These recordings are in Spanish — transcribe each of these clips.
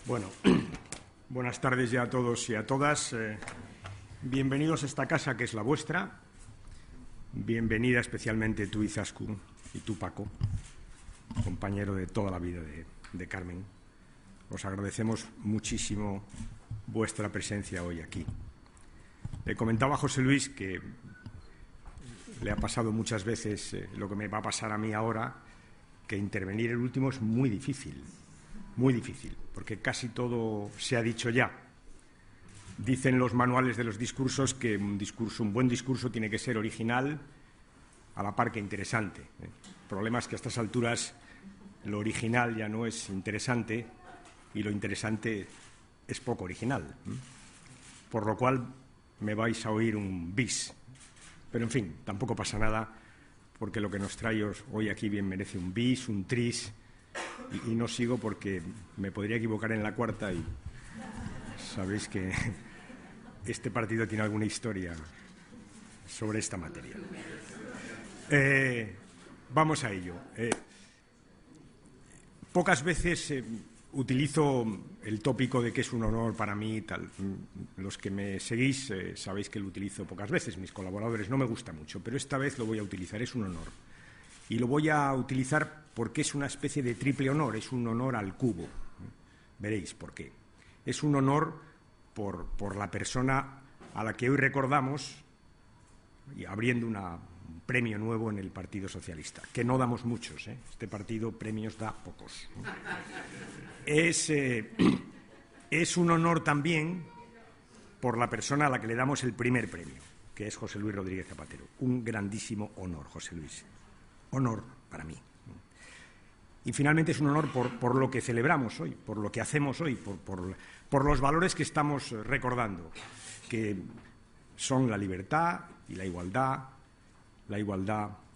Bueno, buenas tardes ya a todos y a todas. Bienvenidos a esta casa que es la vuestra. Bienvenida especialmente tú, Izaskun, y tú, Paco, compañero de toda la vida de Carmen. Os agradecemos muchísimo vuestra presencia hoy aquí. Le comentaba a José Luis que le ha pasado muchas veces lo que me va a pasar a mí ahora, que intervenir el último es muy difícil, porque casi todo se ha dicho ya. Dicen los manuales de los discursos que un buen discurso tiene que ser original a la par que interesante. El problema es que a estas alturas lo original ya no es interesante y lo interesante es poco original. Por lo cual me vais a oír un bis. Pero, en fin, tampoco pasa nada, porque lo que nos trae hoy aquí bien merece un bis, un tris, y no sigo porque me podría equivocar en la cuarta y sabéis que este partido tiene alguna historia sobre esta materia. Vamos a ello. Pocas veces utilizo el tópico de que es un honor para mí, tal. Los que me seguís sabéis que lo utilizo pocas veces, mis colaboradores, no me gusta mucho, pero esta vez lo voy a utilizar, es un honor. Y lo voy a utilizar porque es una especie de triple honor, es un honor al cubo. Veréis por qué. Es un honor por la persona a la que hoy recordamos, y abriendo un premio nuevo en el Partido Socialista, que no damos muchos, Este partido premios da pocos. Es un honor también por la persona a la que le damos el primer premio, que es José Luis Rodríguez Zapatero. Un grandísimo honor, José Luis. Honor para mí. Y finalmente es un honor por lo que celebramos hoy, por lo que hacemos hoy, por los valores que estamos recordando, que son la libertad y la igualdad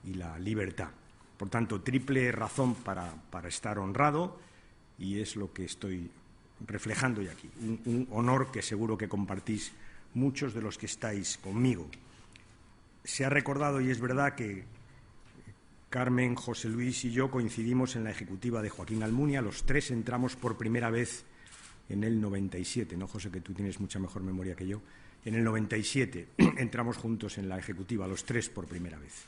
y la libertad. Por tanto, triple razón para estar honrado, y es lo que estoy reflejando hoy aquí. Un honor que seguro que compartís muchos de los que estáis conmigo. Se ha recordado, y es verdad, que Carmen, José Luis y yo coincidimos en la ejecutiva de Joaquín Almunia. Los tres entramos por primera vez en el 97, ¿no, José? Que tú tienes mucha mejor memoria que yo. En el 97 entramos juntos en la ejecutiva, los tres por primera vez.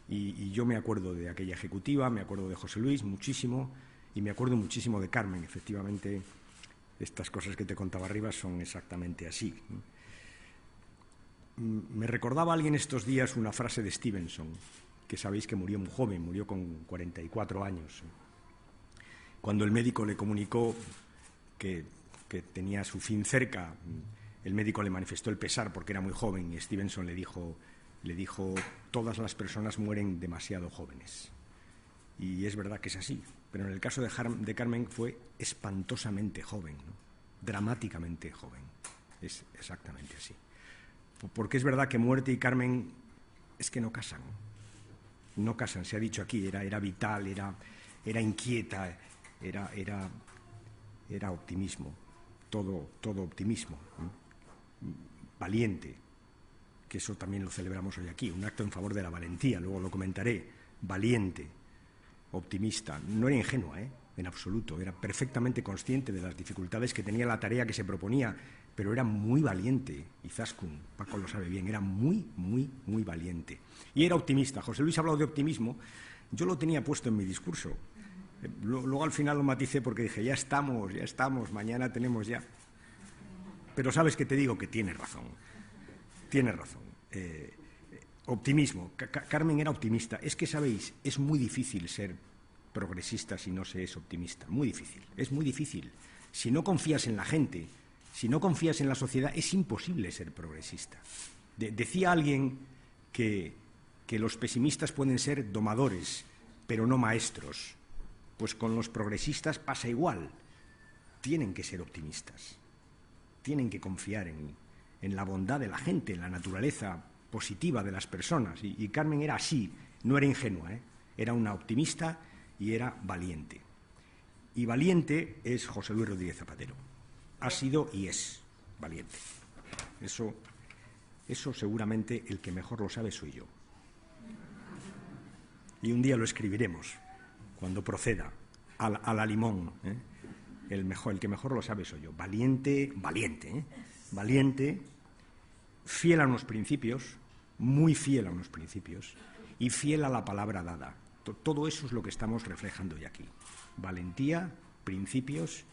Y yo me acuerdo de aquella ejecutiva, me acuerdo de José Luis muchísimo, y me acuerdo muchísimo de Carmen. Efectivamente, estas cosas que te contaba arriba son exactamente así. Me recordaba alguien estos días una frase de Stevenson, que sabéis que murió muy joven, murió con 44 años. Cuando el médico le comunicó que tenía su fin cerca, el médico le manifestó el pesar porque era muy joven, y Stevenson le dijo: todas las personas mueren demasiado jóvenes. Y es verdad que es así, pero en el caso de Carmen fue espantosamente joven, ¿no? Dramáticamente joven. Es exactamente así. Porque es verdad que Muerte y Carmen es que no casan. No casan, se ha dicho aquí, era vital, era inquieta, era optimismo, todo optimismo, valiente, que eso también lo celebramos hoy aquí, un acto en favor de la valentía, luego lo comentaré, valiente, optimista, no era ingenua, en absoluto, era perfectamente consciente de las dificultades que tenía la tarea que se proponía, pero era muy valiente. Izaskun, Paco lo sabe bien, era muy valiente. Y era optimista. José Luis ha hablado de optimismo, yo lo tenía puesto en mi discurso. Luego al final lo maticé porque dije, ya estamos, mañana tenemos ya. Pero sabes que te digo que tiene razón. Optimismo. Carmen era optimista. Es que, sabéis, es muy difícil ser progresista si no se es optimista. Muy difícil, es muy difícil. Si no confías en la gente, si no confías en la sociedad, es imposible ser progresista. Decía alguien que los pesimistas pueden ser domadores, pero no maestros. Pues con los progresistas pasa igual. Tienen que ser optimistas. Tienen que confiar en la bondad de la gente, en la naturaleza positiva de las personas. Y Carmen era así, no era ingenua, era una optimista y era valiente. Y valiente es José Luis Rodríguez Zapatero. Ha sido y es valiente. Eso seguramente el que mejor lo sabe soy yo. Y un día lo escribiremos, cuando proceda, a la limón. el que mejor lo sabe soy yo. Valiente, fiel a unos principios, muy fiel a unos principios y fiel a la palabra dada. Todo eso es lo que estamos reflejando hoy aquí. Valentía, principios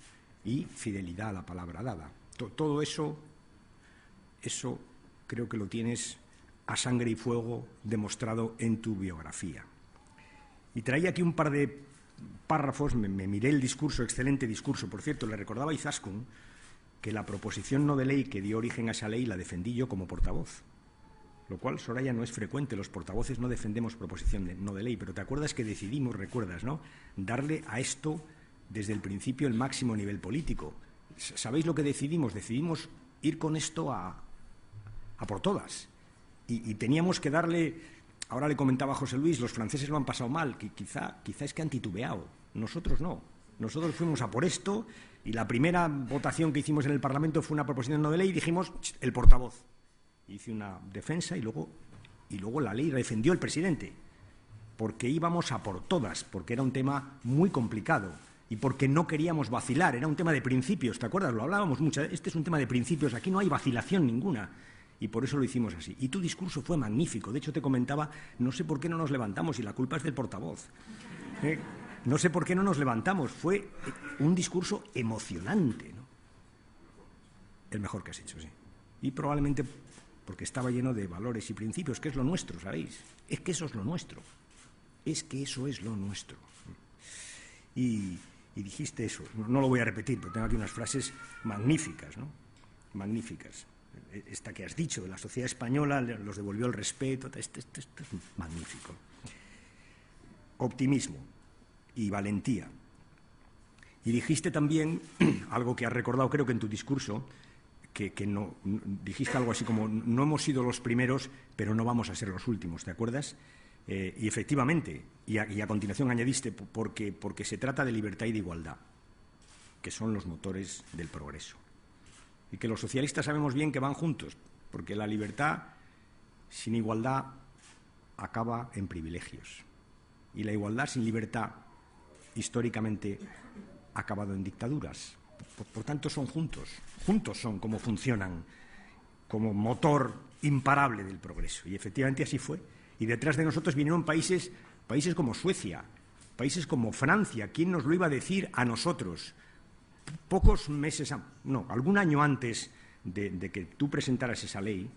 y fidelidad a la palabra dada. Todo eso creo que lo tienes a sangre y fuego demostrado en tu biografía. Y traía aquí un par de párrafos, me miré el discurso, excelente discurso. Por cierto, le recordaba a Izaskun que la proposición no de ley que dio origen a esa ley la defendí yo como portavoz. Lo cual, Soraya, no es frecuente. Los portavoces no defendemos proposición no de ley, pero te acuerdas que decidimos, recuerdas, ¿no?, darle a esto desde el principio el máximo nivel político. ¿Sabéis lo que decidimos? Decidimos ir con esto a por todas. Y teníamos que darle, ahora le comentaba a José Luis, los franceses lo han pasado mal, que quizá es que han titubeado. Nosotros no. Nosotros fuimos a por esto y la primera votación que hicimos en el Parlamento fue una proposición no de ley y dijimos el portavoz. Hice una defensa y luego la ley defendió el presidente, porque íbamos a por todas, porque era un tema muy complicado y porque no queríamos vacilar, era un tema de principios, ¿te acuerdas? Lo hablábamos mucho, este es un tema de principios, aquí no hay vacilación ninguna y por eso lo hicimos así. Y tu discurso fue magnífico, de hecho te comentaba, no sé por qué no nos levantamos y la culpa es del portavoz. No sé por qué no nos levantamos, fue un discurso emocionante, ¿no? El mejor que has hecho, sí. Y probablemente porque estaba lleno de valores y principios, que es lo nuestro, ¿sabéis? Es que eso es lo nuestro. Es que eso es lo nuestro. Y dijiste eso. No lo voy a repetir, pero tengo aquí unas frases magníficas, ¿no? Magníficas. Esta que has dicho, de la sociedad española, los devolvió el respeto. Esto es magnífico. Optimismo y valentía. Y dijiste también algo que has recordado, creo que en tu discurso, que no, dijiste algo así como no hemos sido los primeros, pero no vamos a ser los últimos, ¿te acuerdas? Y efectivamente, y a continuación añadiste, porque se trata de libertad y de igualdad, que son los motores del progreso. Y que los socialistas sabemos bien que van juntos, porque la libertad sin igualdad acaba en privilegios. Y la igualdad sin libertad, históricamente, ha acabado en dictaduras. Por tanto, son juntos son como funcionan, como motor imparable del progreso. Y efectivamente así fue. Y detrás de nosotros vinieron países como Suecia, países como Francia. ¿Quién nos lo iba a decir a nosotros? Pocos meses, algún año antes de que tú presentaras esa ley,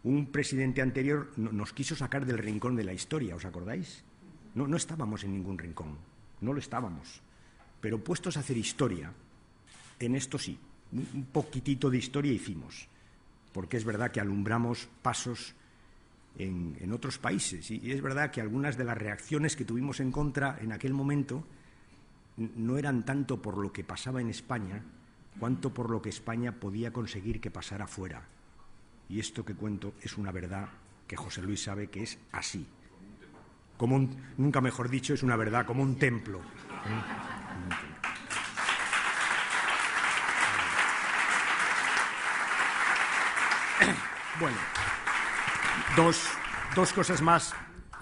un presidente anterior nos quiso sacar del rincón de la historia, ¿os acordáis? No estábamos en ningún rincón, no lo estábamos. Pero puestos a hacer historia, en esto sí, un poquitito de historia hicimos, porque es verdad que alumbramos pasos en otros países y es verdad que algunas de las reacciones que tuvimos en contra en aquel momento no eran tanto por lo que pasaba en España, cuanto por lo que España podía conseguir que pasara fuera. Y esto que cuento es una verdad que José Luis sabe que es así. Nunca mejor dicho, es una verdad como un templo. Bueno, dos cosas más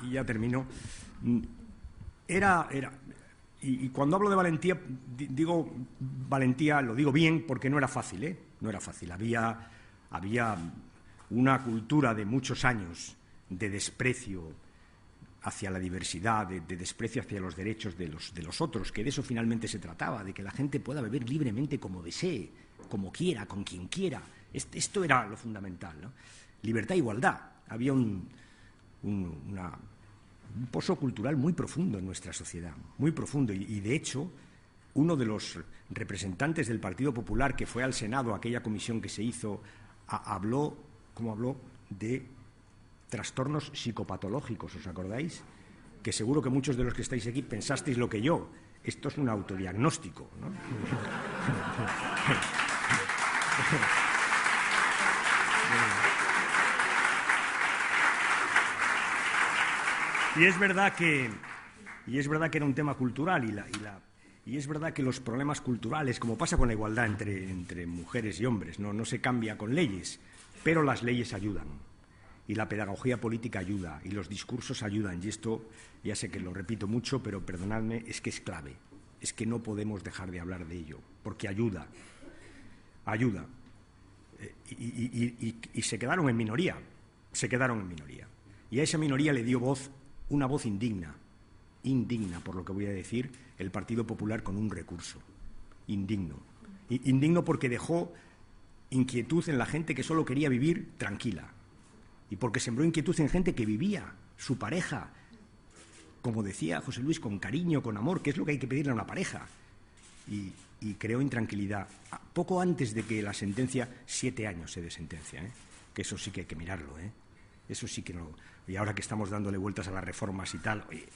y ya termino. Y cuando hablo de valentía, digo valentía, lo digo bien porque no era fácil, ¿eh? No era fácil. Había una cultura de muchos años de desprecio hacia la diversidad, de desprecio hacia los derechos de los otros, que de eso finalmente se trataba, de que la gente pueda vivir libremente como desee, como quiera, con quien quiera. Esto era lo fundamental, ¿no? Libertad e igualdad. Había un pozo cultural muy profundo en nuestra sociedad, muy profundo. Y de hecho, uno de los representantes del Partido Popular que fue al Senado, aquella comisión que se hizo, habló de trastornos psicopatológicos, ¿os acordáis? Que seguro que muchos de los que estáis aquí pensasteis lo que yo. Esto es un autodiagnóstico, ¿no? Y es verdad que era un tema cultural y es verdad que los problemas culturales, como pasa con la igualdad entre mujeres y hombres, no se cambia con leyes, pero las leyes ayudan y la pedagogía política ayuda y los discursos ayudan, y esto ya sé que lo repito mucho, pero perdonadme, es que es clave. es que no podemos dejar de hablar de ello, porque ayuda. Y se quedaron en minoría, Y a esa minoría le dio voz, una voz indigna, por lo que voy a decir, el Partido Popular con un recurso. Indigno porque dejó inquietud en la gente que solo quería vivir tranquila. Y porque sembró inquietud en gente que vivía, su pareja, como decía José Luis, con cariño, con amor, que es lo que hay que pedirle a una pareja. Y creó intranquilidad. Poco antes de que la sentencia, 7 años se de sentencia, que eso sí que hay que mirarlo, eso sí que no. Y ahora que estamos dándole vueltas a las reformas y tal, oye,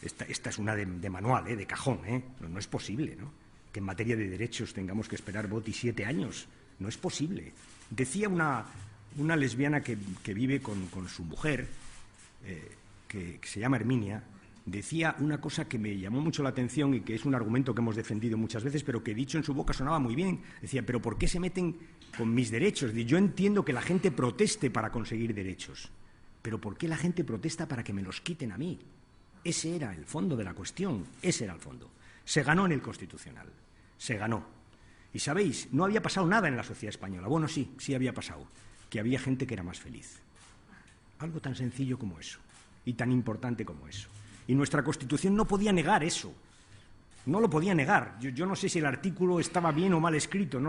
esta es una de manual, de cajón, no es posible, ¿no? Que en materia de derechos tengamos que esperar 7 años, no es posible. Decía una lesbiana que vive con su mujer, que se llama Herminia, decía una cosa que me llamó mucho la atención y que es un argumento que hemos defendido muchas veces, pero que dicho en su boca sonaba muy bien. Decía, ¿pero por qué se meten con mis derechos? Yo entiendo que la gente proteste para conseguir derechos, pero ¿por qué la gente protesta para que me los quiten a mí? Ese era el fondo de la cuestión, ese era el fondo. Se ganó en el Constitucional, se ganó. Y sabéis, no había pasado nada en la sociedad española. Bueno, sí había pasado, que había gente que era más feliz. Algo tan sencillo como eso, y tan importante como eso. Y nuestra Constitución no podía negar eso, no lo podía negar. Yo no sé si el artículo estaba bien o mal escrito,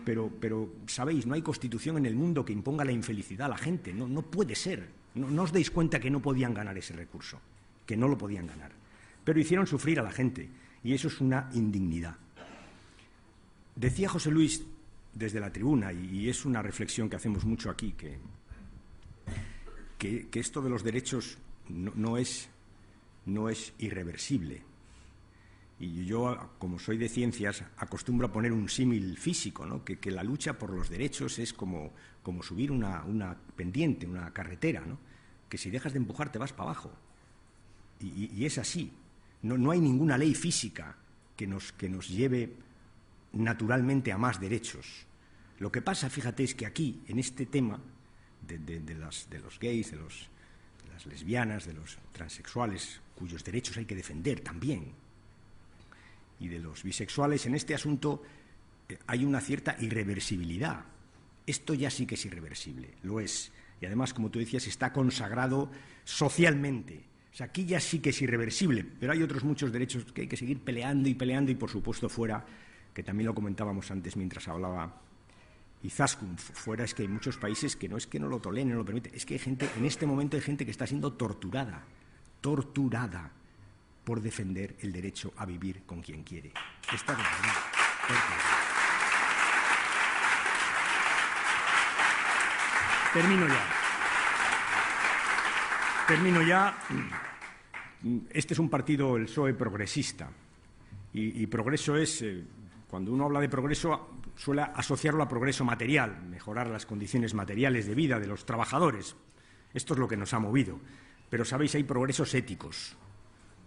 pero sabéis, no hay Constitución en el mundo que imponga la infelicidad a la gente, no puede ser. No os dais cuenta que no podían ganar ese recurso, que no lo podían ganar. Pero hicieron sufrir a la gente, y eso es una indignidad. Decía José Luis desde la tribuna, y es una reflexión que hacemos mucho aquí, que esto de los derechos no es irreversible. Y yo, como soy de ciencias, acostumbro a poner un símil físico, ¿no? Que la lucha por los derechos es como subir una pendiente, una carretera, ¿no? Que si dejas de empujar te vas para abajo. Y es así. No hay ninguna ley física que nos lleve naturalmente a más derechos. Lo que pasa, fíjate, es que aquí, en este tema de los gays, de las lesbianas, de los transexuales, cuyos derechos hay que defender también, y de los bisexuales, en este asunto hay una cierta irreversibilidad. Esto ya sí que es irreversible, lo es. Y además, como tú decías, está consagrado socialmente. O sea, aquí ya sí que es irreversible, pero hay otros muchos derechos que hay que seguir peleando, y por supuesto fuera, que también lo comentábamos antes mientras hablaba Izaskun, fuera es que hay muchos países que no es que no lo toleren, no lo permiten, es que hay gente, en este momento hay gente que está siendo torturada por defender el derecho a vivir con quien quiere. Está Termino ya. Este es un partido, el PSOE, progresista. Y progreso es, cuando uno habla de progreso, suele asociarlo a progreso material, mejorar las condiciones materiales de vida de los trabajadores. Esto es lo que nos ha movido. Pero, sabéis, hay progresos éticos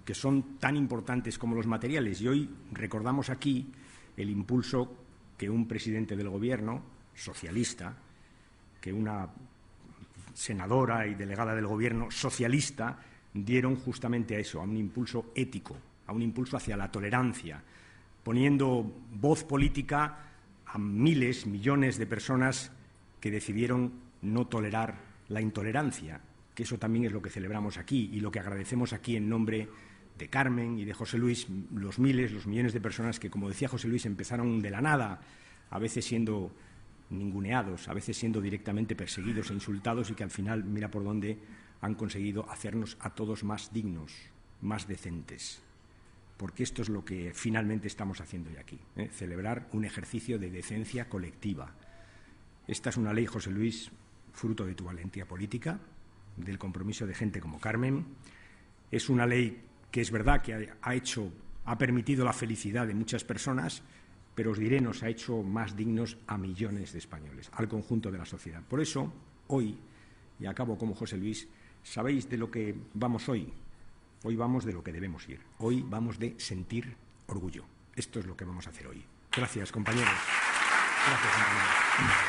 que son tan importantes como los materiales. Y hoy recordamos aquí el impulso que un presidente del Gobierno, socialista, que una senadora y delegada del Gobierno, socialista, dieron justamente a eso, a un impulso ético, a un impulso hacia la tolerancia, poniendo voz política a miles, millones de personas que decidieron no tolerar la intolerancia, que eso también es lo que celebramos aquí y lo que agradecemos aquí en nombre de Carmen y de José Luis, los miles, los millones de personas que, como decía José Luis, empezaron de la nada, a veces siendo ninguneados, a veces siendo directamente perseguidos e insultados, y que al final, mira por dónde, han conseguido hacernos a todos más dignos, más decentes. Porque esto es lo que finalmente estamos haciendo hoy aquí, celebrar un ejercicio de decencia colectiva. Esta es una ley, José Luis, fruto de tu valentía política, del compromiso de gente como Carmen. Es una ley que es verdad que ha permitido la felicidad de muchas personas, pero os diré, nos ha hecho más dignos a millones de españoles, al conjunto de la sociedad. Por eso, hoy, y acabo como José Luis, ¿sabéis de lo que vamos hoy? Hoy vamos de lo que debemos ir. Hoy vamos de sentir orgullo. Esto es lo que vamos a hacer hoy. Gracias, compañeros. Gracias, compañeros.